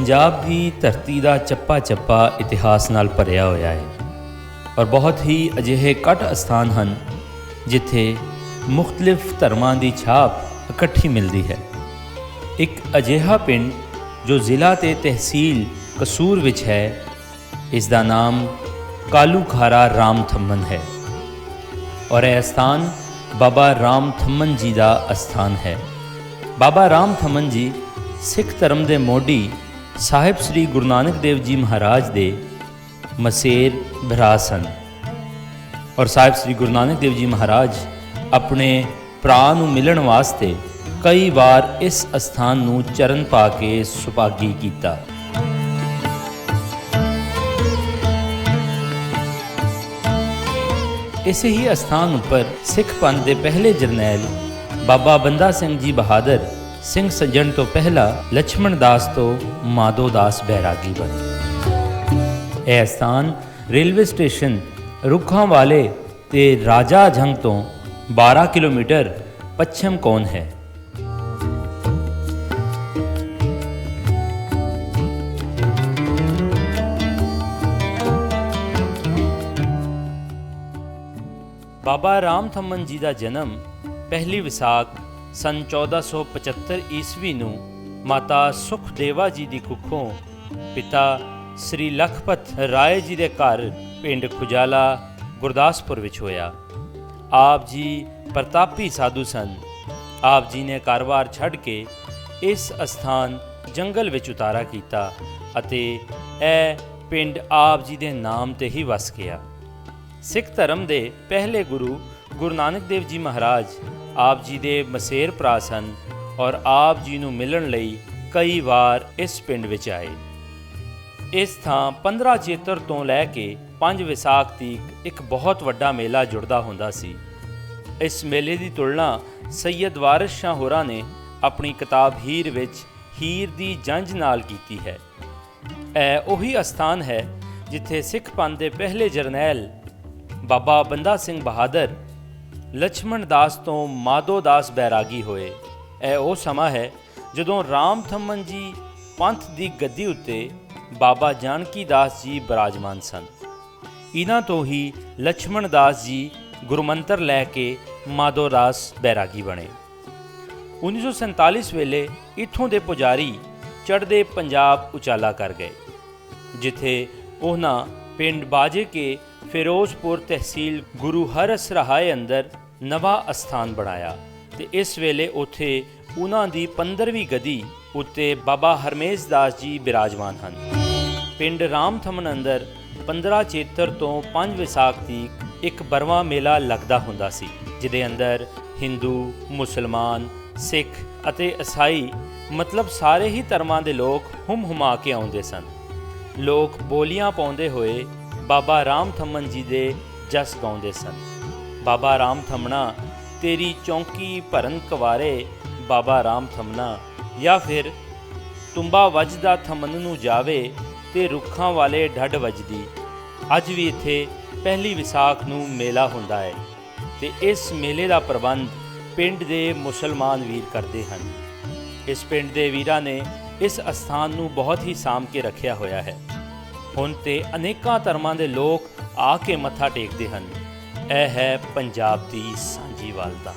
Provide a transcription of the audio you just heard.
ਪੰਜਾਬ ਦੀ ਧਰਤੀ ਦਾ ਚੱਪਾ ਚੱਪਾ ਇਤਿਹਾਸ ਨਾਲ ਭਰਿਆ ਹੋਇਆ ਹੈ ਔਰ ਬਹੁਤ ਹੀ ਅਜਿਹੇ ਘੱਟ ਅਸਥਾਨ ਹਨ ਜਿੱਥੇ ਮੁਖਤਲਿਫ ਧਰਮਾਂ ਦੀ ਛਾਪ ਇਕੱਠੀ ਮਿਲਦੀ ਹੈ। ਇੱਕ ਅਜਿਹਾ ਪਿੰਡ ਜੋ ਜ਼ਿਲ੍ਹਾ ਤੇ ਤਹਿਸੀਲ ਕਸੂਰ ਵਿੱਚ ਹੈ, ਇਸ ਦਾ ਨਾਮ ਕਾਲੂ ਖਾਰਾ ਰਾਮ ਥੰਮਨ ਹੈ ਔਰ ਇਹ ਅਸਥਾਨ ਬਾਬਾ ਰਾਮ ਥੰਮਨ ਜੀ ਦਾ ਅਸਥਾਨ ਹੈ। ਬਾਬਾ ਰਾਮ ਥੰਮਨ ਜੀ ਸਿੱਖ ਧਰਮ ਦੇ ਮੋਢੀ ਸਾਹਿਬ ਸ੍ਰੀ ਗੁਰੂ ਨਾਨਕ ਦੇਵ ਜੀ ਮਹਾਰਾਜ ਦੇ ਮਸੇਰ ਭਰਾ ਸਨ ਔਰ ਸਾਹਿਬ ਸ੍ਰੀ ਗੁਰੂ ਨਾਨਕ ਦੇਵ ਜੀ ਮਹਾਰਾਜ ਆਪਣੇ ਭਰਾ ਨੂੰ ਮਿਲਣ ਵਾਸਤੇ ਕਈ ਵਾਰ ਇਸ ਅਸਥਾਨ ਨੂੰ ਚਰਨ ਪਾ ਕੇ ਸੁਭਾਗੀ ਕੀਤਾ। ਇਸੇ ਹੀ ਅਸਥਾਨ ਉੱਪਰ ਸਿੱਖ ਪੰਥ ਦੇ ਪਹਿਲੇ ਜਰਨੈਲ ਬਾਬਾ ਬੰਦਾ ਸਿੰਘ ਜੀ ਬਹਾਦਰ ਸਿੰਘ ਸੱਜਣ ਤੋਂ ਪਹਿਲਾਂ ਲਛਮਣ ਦਾਸ ਤੋਂ ਮਾਧੋ ਦਾਸ ਬੈਰਾਗੀ ਬਣੇ। ਇਹ ਸਥਾਨ ਰੇਲਵੇ ਸਟੇਸ਼ਨ ਰੁੱਖਾਂ ਵਾਲੇ ਤੇ ਰਾਜਾ ਜੰਗ ਤੋਂ 12 ਕਿਲੋਮੀਟਰ ਪੱਛਮ ਕੋਨ ਹੈ। ਬਾਬਾ ਰਾਮ ਥੰਮਨ ਜੀ ਦਾ ਜਨਮ 1 ਵਿਸਾਖ ਸੰਨ 1475 ਈਸਵੀ ਨੂੰ ਮਾਤਾ ਸੁਖਦੇਵਾ ਜੀ ਦੀ ਕੁੱਖੋਂ ਪਿਤਾ ਸ੍ਰੀ ਲਖਪਤ ਰਾਏ ਜੀ ਦੇ ਘਰ ਪਿੰਡ ਖੁਜਾਲਾ ਗੁਰਦਾਸਪੁਰ ਵਿੱਚ ਹੋਇਆ। ਆਪ ਜੀ ਪ੍ਰਤਾਪੀ ਸਾਧੂ ਸਨ। ਆਪ ਜੀ ਨੇ ਕਾਰੋਬਾਰ ਛੱਡ ਕੇ ਇਸ ਅਸਥਾਨ ਜੰਗਲ ਵਿੱਚ ਉਤਾਰਾ ਕੀਤਾ ਅਤੇ ਇਹ ਪਿੰਡ ਆਪ ਜੀ ਦੇ ਨਾਮ ਤੇ ਹੀ ਵਸ ਗਿਆ। ਸਿੱਖ ਧਰਮ ਦੇ ਪਹਿਲੇ ਗੁਰੂ ਨਾਨਕ ਦੇਵ ਜੀ ਮਹਾਰਾਜ ਆਪ ਜੀ ਦੇ ਮਸੇਰ ਭਰਾ ਸਨ ਔਰ ਆਪ ਜੀ ਨੂੰ ਮਿਲਣ ਲਈ ਕਈ ਵਾਰ ਇਸ ਪਿੰਡ ਵਿੱਚ ਆਏ। ਇਸ ਥਾਂ 15 ਚੇਤਰ ਤੋਂ ਲੈ ਕੇ 5 ਵਿਸਾਖ ਤੱਕ ਇੱਕ ਬਹੁਤ ਵੱਡਾ ਮੇਲਾ ਜੁੜਦਾ ਹੁੰਦਾ ਸੀ। ਇਸ ਮੇਲੇ ਦੀ ਤੁਲਨਾ ਸੈਯਦ ਵਾਰਿਸ ਸ਼ਾਹ ਹੋਰਾਂ ਨੇ ਆਪਣੀ ਕਿਤਾਬ ਹੀਰ ਵਿੱਚ ਹੀਰ ਦੀ ਜੰਝ ਨਾਲ ਕੀਤੀ ਹੈ। ਇਹ ਉਹੀ ਅਸਥਾਨ ਹੈ ਜਿੱਥੇ ਸਿੱਖ ਪੰਥ ਦੇ ਪਹਿਲੇ ਜਰਨੈਲ ਬਾਬਾ ਬੰਦਾ ਸਿੰਘ ਬਹਾਦਰ ਲਛਮਣ ਦਾਸ ਤੋਂ ਮਾਧੋ ਦਾਸ ਬੈਰਾਗੀ ਹੋਏ। ਇਹ ਉਹ ਸਮਾਂ ਹੈ ਜਦੋਂ ਰਾਮ ਥੰਮਨ ਜੀ ਪੰਥ ਦੀ ਗੱਦੀ ਉੱਤੇ ਬਾਬਾ ਜਾਨਕੀ ਦਾਸ ਜੀ ਬਿਰਾਜਮਾਨ ਸਨ। ਇਹਨਾਂ ਤੋਂ ਹੀ ਲਛਮਣ ਦਾਸ ਜੀ ਗੁਰਮੰਤਰ ਲੈ ਕੇ ਮਾਧੋ ਦਾਸ ਬੈਰਾਗੀ ਬਣੇ। 1947 ਵੇਲੇ ਇੱਥੋਂ ਦੇ ਪੁਜਾਰੀ ਚੜ੍ਹਦੇ ਪੰਜਾਬ ਉਚਾਲਾ ਕਰ ਗਏ, ਜਿੱਥੇ ਉਹਨਾਂ ਪਿੰਡ ਬਾਜੇ ਕੇ ਫਿਰੋਜ਼ਪੁਰ ਤਹਿਸੀਲ ਗੁਰੂ ਹਰਸਰਾਏ ਅੰਦਰ ਨਵਾਂ ਅਸਥਾਨ ਬਣਾਇਆ ਤੇ ਇਸ ਵੇਲੇ ਉੱਥੇ ਉਹਨਾਂ ਦੀ 15ਵੀਂ ਗਦੀ ਉੱਤੇ ਬਾਬਾ ਹਰਮੇਸ਼ ਦਾਸ ਜੀ ਬਿਰਾਜਮਾਨ ਹਨ। ਪਿੰਡ ਰਾਮ ਥੰਮਨ ਅੰਦਰ 15 ਚੇਤਰ ਤੋਂ 5 ਵਿਸਾਖ ਤੱਕ ਇੱਕ ਬਰਵਾਂ ਮੇਲਾ ਲੱਗਦਾ ਹੁੰਦਾ ਸੀ, ਜਿਹਦੇ ਅੰਦਰ ਹਿੰਦੂ, ਮੁਸਲਮਾਨ, ਸਿੱਖ ਅਤੇ ਈਸਾਈ ਮਤਲਬ ਸਾਰੇ ਹੀ ਧਰਮਾਂ ਦੇ ਲੋਕ ਹੁਮਾ ਕੇ ਆਉਂਦੇ ਸਨ। ਲੋਕ ਬੋਲੀਆਂ ਪਾਉਂਦੇ ਹੋਏ ਬਾਬਾ ਰਾਮ ਥੰਮਨ ਜੀ ਦੇ ਜਸ ਗਾਉਂਦੇ ਸਨ। ਬਾਬਾ ਰਾਮ ਥੰਮਣਾ ਤੇਰੀ ਚੌਂਕੀ ਭਰਨ ਕਵਾਰੇ, ਬਾਬਾ ਰਾਮ ਥੰਮਣਾ, ਜਾਂ ਫਿਰ ਤੁੰਬਾ ਵੱਜਦਾ ਥੰਮਨ ਨੂੰ ਜਾਵੇ ਤੇ ਰੁੱਖਾਂ ਵਾਲੇ ਢੱਡ ਵੱਜਦੀ। ਅੱਜ ਵੀ ਇੱਥੇ 1 ਵਿਸਾਖ ਨੂੰ ਮੇਲਾ ਹੁੰਦਾ ਹੈ ਤੇ ਇਸ ਮੇਲੇ ਦਾ ਪ੍ਰਬੰਧ ਪਿੰਡ ਦੇ ਮੁਸਲਮਾਨ ਵੀਰ ਕਰਦੇ ਹਨ। ਇਸ ਪਿੰਡ ਦੇ ਵੀਰਾਂ ਨੇ ਇਸ ਅਸਥਾਨ ਨੂੰ ਬਹੁਤ ਹੀ ਸਾਂਭ ਕੇ ਰੱਖਿਆ ਹੋਇਆ ਹੈ। ਹੁਣ ਤੇ ਅਨੇਕਾਂ ਧਰਮਾਂ ਦੇ ਲੋਕ ਆ ਕੇ ਮੱਥਾ ਟੇਕਦੇ ਹਨ। ਇਹ ਹੈ ਪੰਜਾਬ ਦੀ ਸਾਂਝੀਵਾਲਤਾ।